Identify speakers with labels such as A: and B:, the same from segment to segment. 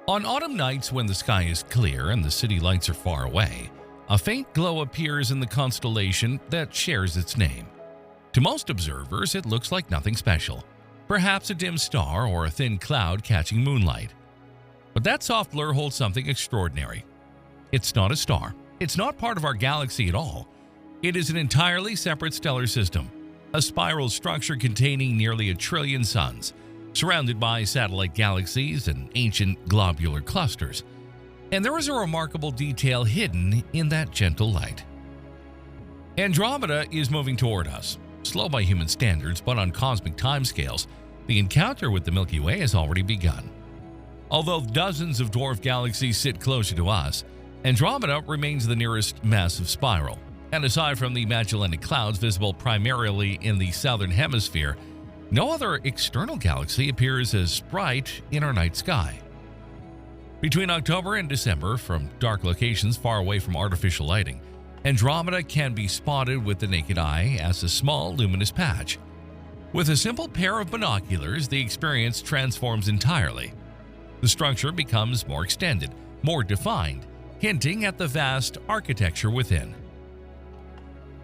A: On autumn nights when the sky is clear and the city lights are far away, a faint glow appears in the constellation that shares its name. To most observers, it looks like nothing special, perhaps a dim star or a thin cloud catching moonlight. But that soft blur holds something extraordinary. It's not a star. It's not part of our galaxy at all. It is an entirely separate stellar system, a spiral structure containing nearly 1 trillion suns, surrounded by satellite galaxies and ancient globular clusters. And there is a remarkable detail hidden in that gentle light. Andromeda is moving toward us, slow by human standards, but on cosmic timescales, the encounter with the Milky Way has already begun. Although dozens of dwarf galaxies sit closer to us, Andromeda remains the nearest massive spiral, and aside from the Magellanic Clouds visible primarily in the southern hemisphere, no other external galaxy appears as bright in our night sky. Between October and December, from dark locations far away from artificial lighting, Andromeda can be spotted with the naked eye as a small luminous patch. With a simple pair of binoculars, the experience transforms entirely. The structure becomes more extended, more defined, hinting at the vast architecture within.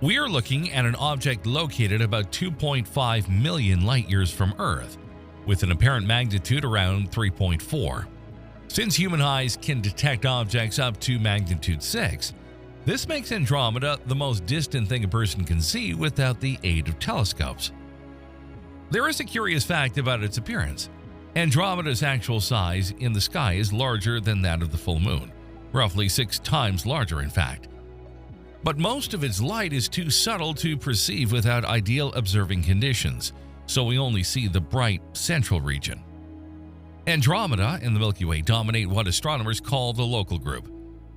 A: We are looking at an object located about 2.5 million light-years from Earth, with an apparent magnitude around 3.4. Since human eyes can detect objects up to magnitude 6, this makes Andromeda the most distant thing a person can see without the aid of telescopes. There is a curious fact about its appearance. Andromeda's actual size in the sky is larger than that of the full moon, roughly 6 times larger in fact. But most of its light is too subtle to perceive without ideal observing conditions, so we only see the bright central region. Andromeda and the Milky Way dominate what astronomers call the local group,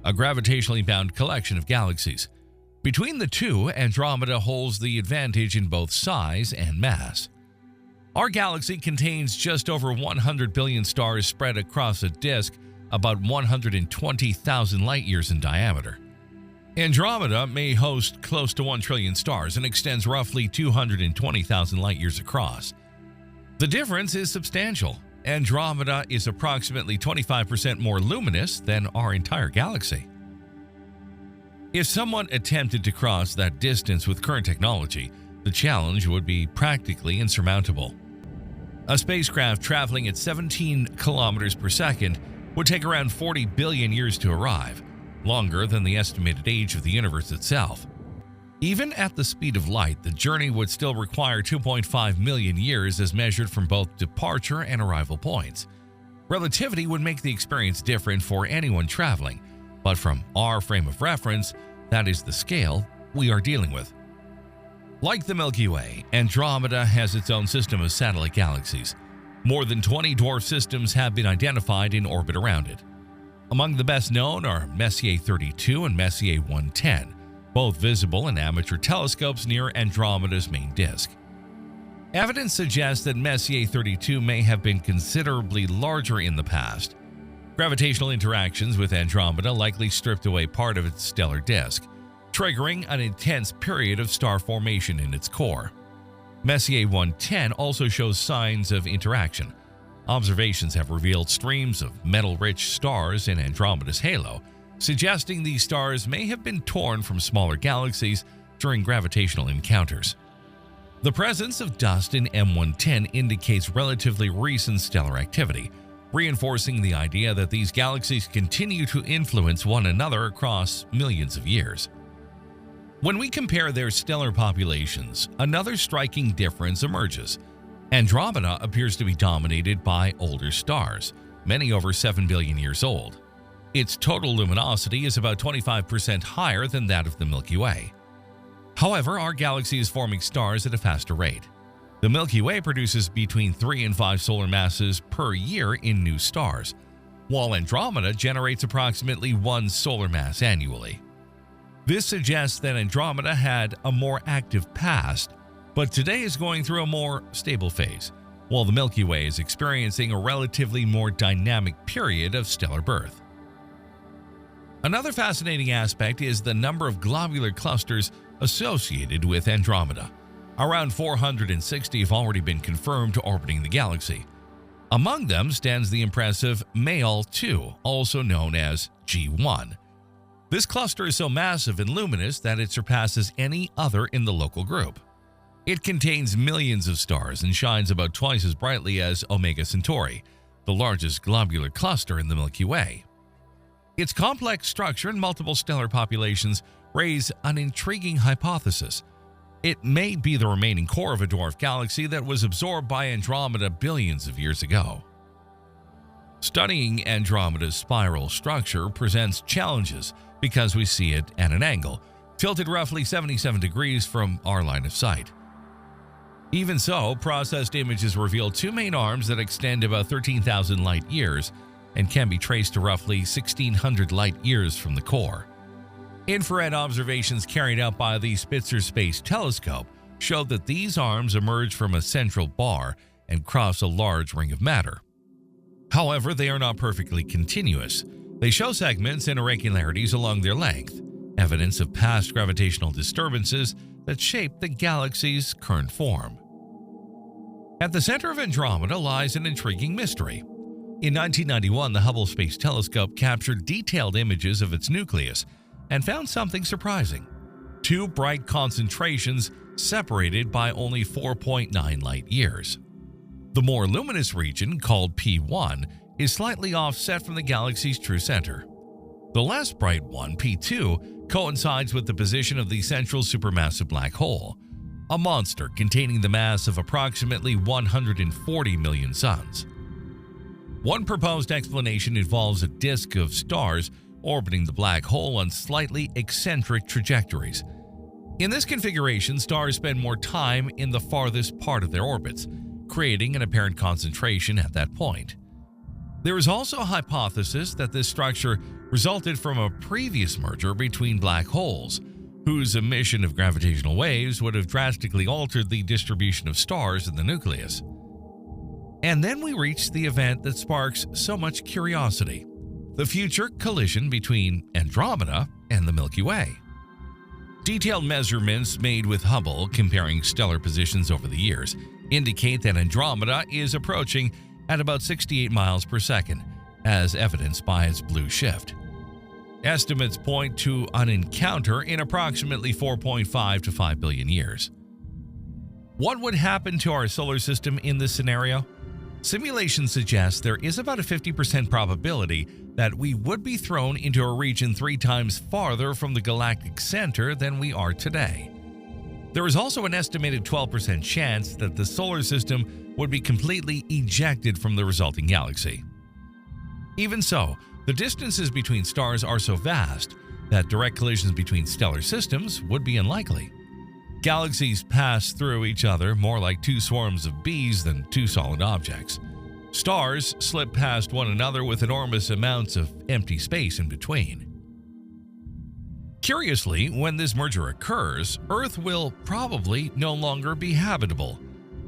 A: a gravitationally bound collection of galaxies. Between the two, Andromeda holds the advantage in both size and mass. Our galaxy contains just over 100 billion stars spread across a disk about 120,000 light-years in diameter. Andromeda may host close to 1 trillion stars and extends roughly 220,000 light-years across. The difference is substantial. Andromeda is approximately 25% more luminous than our entire galaxy. If someone attempted to cross that distance with current technology, the challenge would be practically insurmountable. A spacecraft traveling at 17 kilometers per second would take around 40 billion years to arrive, longer than the estimated age of the universe itself. Even at the speed of light, the journey would still require 2.5 million years as measured from both departure and arrival points. Relativity would make the experience different for anyone traveling, but from our frame of reference, that is the scale we are dealing with. Like the Milky Way, Andromeda has its own system of satellite galaxies. More than 20 dwarf systems have been identified in orbit around it. Among the best known are Messier 32 and Messier 110, both visible in amateur telescopes near Andromeda's main disk. Evidence suggests that Messier 32 may have been considerably larger in the past. Gravitational interactions with Andromeda likely stripped away part of its stellar disk, triggering an intense period of star formation in its core. Messier 110 also shows signs of interaction. Observations have revealed streams of metal-rich stars in Andromeda's halo, suggesting these stars may have been torn from smaller galaxies during gravitational encounters. The presence of dust in M110 indicates relatively recent stellar activity, reinforcing the idea that these galaxies continue to influence one another across millions of years. When we compare their stellar populations, another striking difference emerges. Andromeda appears to be dominated by older stars, many over 7 billion years old. Its total luminosity is about 25% higher than that of the Milky Way. However, our galaxy is forming stars at a faster rate. The Milky Way produces between 3 and 5 solar masses per year in new stars, while Andromeda generates approximately 1 solar mass annually. This suggests that Andromeda had a more active past, but today is going through a more stable phase, while the Milky Way is experiencing a relatively more dynamic period of stellar birth. Another fascinating aspect is the number of globular clusters associated with Andromeda. Around 460 have already been confirmed orbiting the galaxy. Among them stands the impressive Male 2, also known as G1. This cluster is so massive and luminous that it surpasses any other in the local group. It contains millions of stars and shines about twice as brightly as Omega Centauri, the largest globular cluster in the Milky Way. Its complex structure and multiple stellar populations raise an intriguing hypothesis. It may be the remaining core of a dwarf galaxy that was absorbed by Andromeda billions of years ago. Studying Andromeda's spiral structure presents challenges because we see it at an angle, tilted roughly 77 degrees from our line of sight. Even so, processed images reveal two main arms that extend about 13,000 light-years and can be traced to roughly 1,600 light-years from the core. Infrared observations carried out by the Spitzer Space Telescope showed that these arms emerge from a central bar and cross a large ring of matter. However, they are not perfectly continuous. They show segments and irregularities along their length, evidence of past gravitational disturbances that shaped the galaxy's current form. At the center of Andromeda lies an intriguing mystery. In 1991, the Hubble Space Telescope captured detailed images of its nucleus and found something surprising: two bright concentrations separated by only 4.9 light-years. The more luminous region, called P1, is slightly offset from the galaxy's true center. The less bright one, P2, coincides with the position of the central supermassive black hole, a monster containing the mass of approximately 140 million suns. One proposed explanation involves a disk of stars orbiting the black hole on slightly eccentric trajectories. In this configuration, stars spend more time in the farthest part of their orbits, creating an apparent concentration at that point. There is also a hypothesis that this structure resulted from a previous merger between black holes, whose emission of gravitational waves would have drastically altered the distribution of stars in the nucleus. And then we reach the event that sparks so much curiosity: the future collision between Andromeda and the Milky Way. Detailed measurements made with Hubble comparing stellar positions over the years indicate that Andromeda is approaching at about 68 miles per second, as evidenced by its blue shift. Estimates point to an encounter in approximately 4.5 to 5 billion years. What would happen to our solar system in this scenario? Simulations suggest there is about a 50% probability that we would be thrown into a region 3 times farther from the galactic center than we are today. There is also an estimated 12% chance that the solar system would be completely ejected from the resulting galaxy. Even so, the distances between stars are so vast that direct collisions between stellar systems would be unlikely. Galaxies pass through each other more like two swarms of bees than two solid objects. Stars slip past one another with enormous amounts of empty space in between. Curiously, when this merger occurs, Earth will probably no longer be habitable.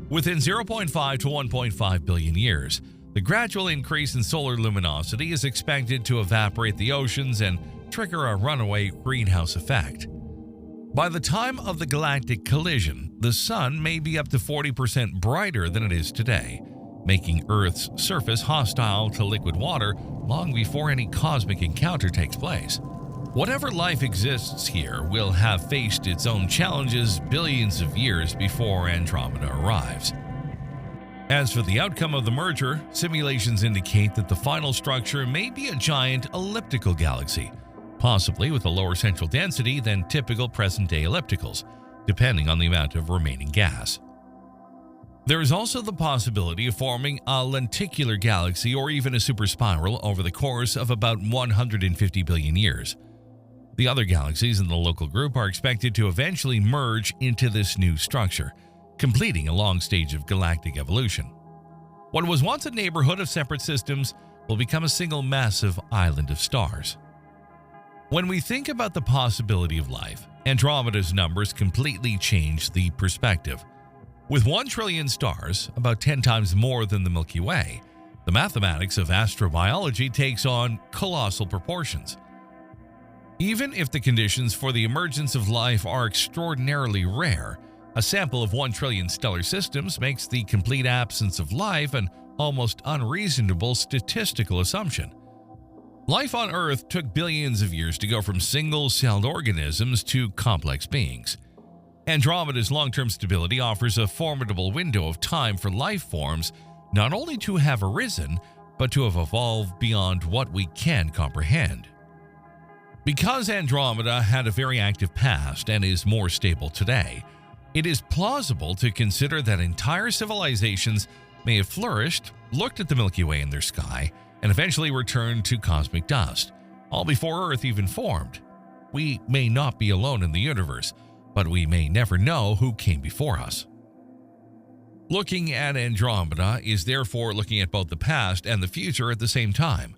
A: Within 0.5 to 1.5 billion years, the gradual increase in solar luminosity is expected to evaporate the oceans and trigger a runaway greenhouse effect. By the time of the galactic collision, the Sun may be up to 40% brighter than it is today, making Earth's surface hostile to liquid water long before any cosmic encounter takes place. Whatever life exists here will have faced its own challenges billions of years before Andromeda arrives. As for the outcome of the merger, simulations indicate that the final structure may be a giant elliptical galaxy, possibly with a lower central density than typical present-day ellipticals, depending on the amount of remaining gas. There is also the possibility of forming a lenticular galaxy or even a superspiral over the course of about 150 billion years. The other galaxies in the local group are expected to eventually merge into this new structure, completing a long stage of galactic evolution. What was once a neighborhood of separate systems will become a single massive island of stars. When we think about the possibility of life, Andromeda's numbers completely change the perspective. With 1 trillion stars, about 10 times more than the Milky Way, the mathematics of astrobiology takes on colossal proportions. Even if the conditions for the emergence of life are extraordinarily rare, a sample of 1 trillion stellar systems makes the complete absence of life an almost unreasonable statistical assumption. Life on Earth took billions of years to go from single-celled organisms to complex beings. Andromeda's long-term stability offers a formidable window of time for life forms not only to have arisen, but to have evolved beyond what we can comprehend. Because Andromeda had a very active past and is more stable today, it is plausible to consider that entire civilizations may have flourished, looked at the Milky Way in their sky, and eventually returned to cosmic dust, all before Earth even formed. We may not be alone in the universe, but we may never know who came before us. Looking at Andromeda is therefore looking at both the past and the future at the same time.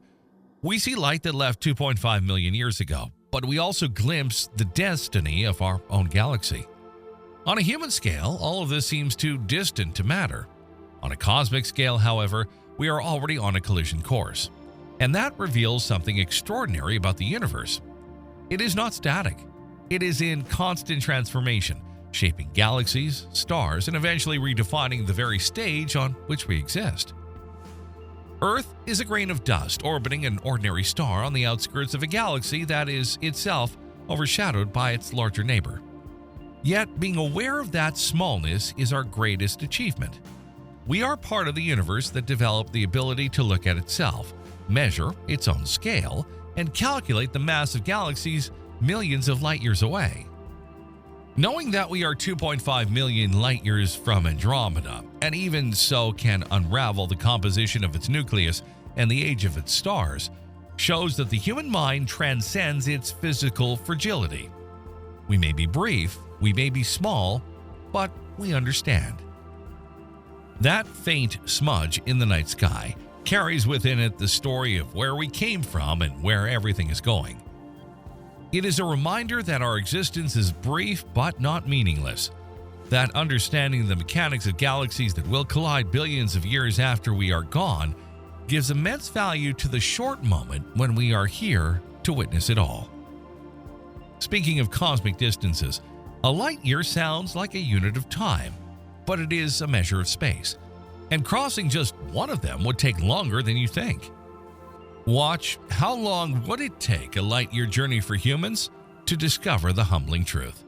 A: We see light that left 2.5 million years ago, but we also glimpse the destiny of our own galaxy. On a human scale, all of this seems too distant to matter. On a cosmic scale, however, we are already on a collision course, and that reveals something extraordinary about the universe. It is not static. It is in constant transformation, shaping galaxies, stars, and eventually redefining the very stage on which we exist. Earth is a grain of dust orbiting an ordinary star on the outskirts of a galaxy that is itself overshadowed by its larger neighbor. Yet, being aware of that smallness is our greatest achievement. We are part of the universe that developed the ability to look at itself, measure its own scale, and calculate the mass of galaxies millions of light years away. Knowing that we are 2.5 million light years from Andromeda, and even so can unravel the composition of its nucleus and the age of its stars, shows that the human mind transcends its physical fragility. We may be brief, we may be small, but we understand. That faint smudge in the night sky carries within it the story of where we came from and where everything is going. It is a reminder that our existence is brief but not meaningless, that understanding the mechanics of galaxies that will collide billions of years after we are gone gives immense value to the short moment when we are here to witness it all. Speaking of cosmic distances, a light year sounds like a unit of time, but it is a measure of space, and crossing just one of them would take longer than you think. Watch how long would it take a light year journey for humans to discover the humbling truth.